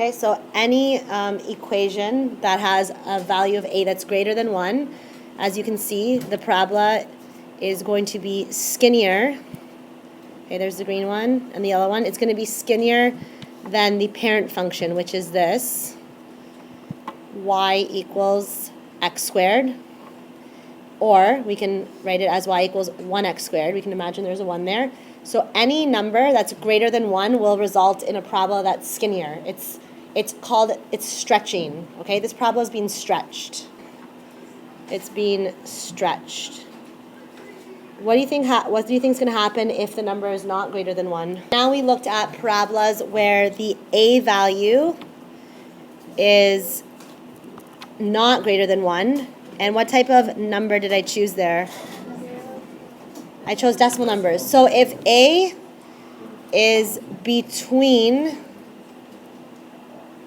Okay, so any equation that has a value of a that's greater than 1, as you can see, the parabola is going to be skinnier. Okay, there's the green one and the yellow one. It's going to be skinnier than the parent function, which is this, y equals x squared. Or we can write it as y equals 1x squared. We can imagine there's a 1 there. So any number that's greater than 1 will result in a parabola that's skinnier. It's stretching. Okay, this parabola is being stretched. It's being stretched. What do you think is going to happen if the number is not greater than 1? Now we looked at parabolas where the a value is not greater than 1. And what type of number did I choose there? I chose decimal numbers. So if a is between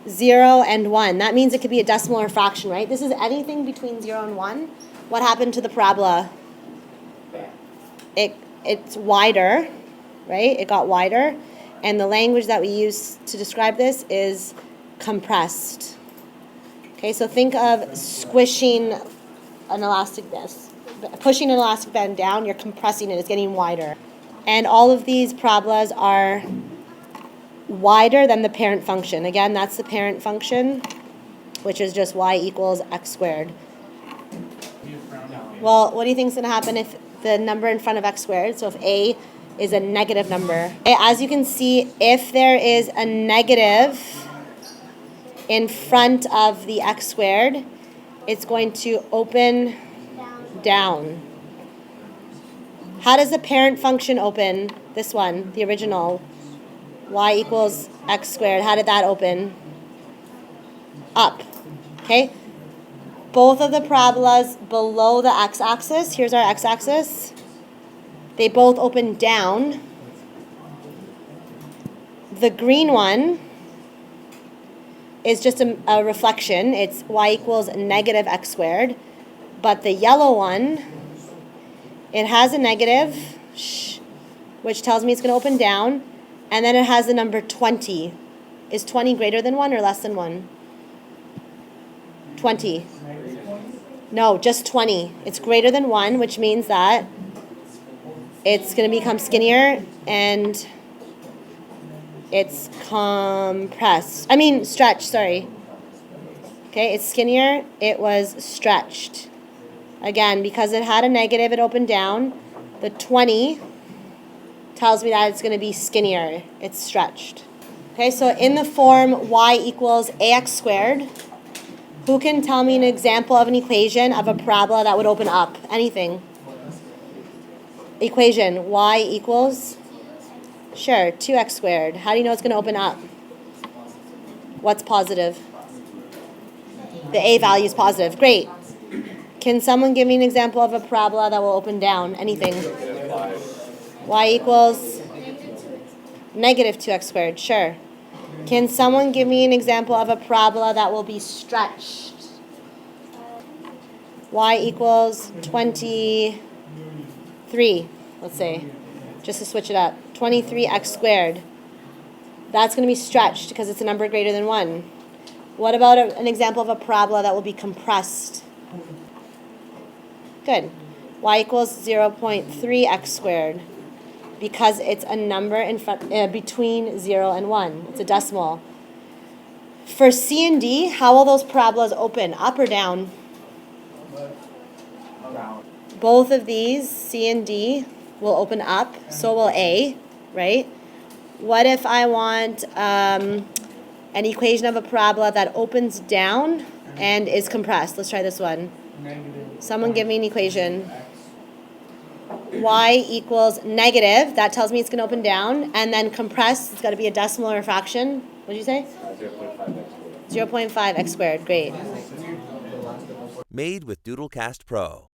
0 and 1, that means it could be a decimal or a fraction, right? This is anything between 0 and 1. What happened to the parabola? It's wider, right? It got wider. And the language that we use to describe this is compressed. Okay, so think of squishing an elastic band. Pushing an elastic band down, you're compressing it, it's getting wider. And all of these parabolas are wider than the parent function. Again, that's the parent function, which is just y equals x squared. Well, what do you think is going to happen if the number in front of x squared, so if a is a negative number? As you can see, if there is a negative in front of the x squared, it's going to open down. How does the parent function open? This one, the original, y equals x squared. How did that open? Up. Okay? Both of the parabolas below the x-axis, here's our x-axis, they both open down. The green one is just a reflection. It's y equals negative x squared. But the yellow one, it has a negative, which tells me it's going to open down. And then it has the number 20. Is 20 greater than 1 or less than 1? 20. No, just 20. It's greater than 1, which means that it's going to become skinnier and it's stretched, sorry. Okay, it's skinnier, it was stretched. Again, because it had a negative, it opened down. The 20 tells me that it's going to be skinnier. It's stretched. Okay, so in the form y equals ax squared, who can tell me an example of an equation of a parabola that would open up? Anything. Equation, y equals? Sure, 2x squared. How do you know it's going to open up? What's positive? The a value is positive. Great. Can someone give me an example of a parabola that will open down? Anything? Y equals negative 2x squared. Sure. Can someone give me an example of a parabola that will be stretched? Y equals 23, let's say, just to switch it up. 23x squared. That's going to be stretched because it's a number greater than 1. What about an example of a parabola that will be compressed? Good. Y equals 0.3x squared because it's a number in front between 0 and 1. It's a decimal. For C and D, how will those parabolas open? Up or down? Down. Both of these, C and D, will open up. So will A, right? What if I want an equation of a parabola that opens down and is compressed? Let's try this one. Someone give me an equation. Y equals negative. That tells me it's going to open down. And then compressed, it's got to be a decimal or a fraction. What did you say? 0.5x squared. Great. Made with Doodlecast Pro.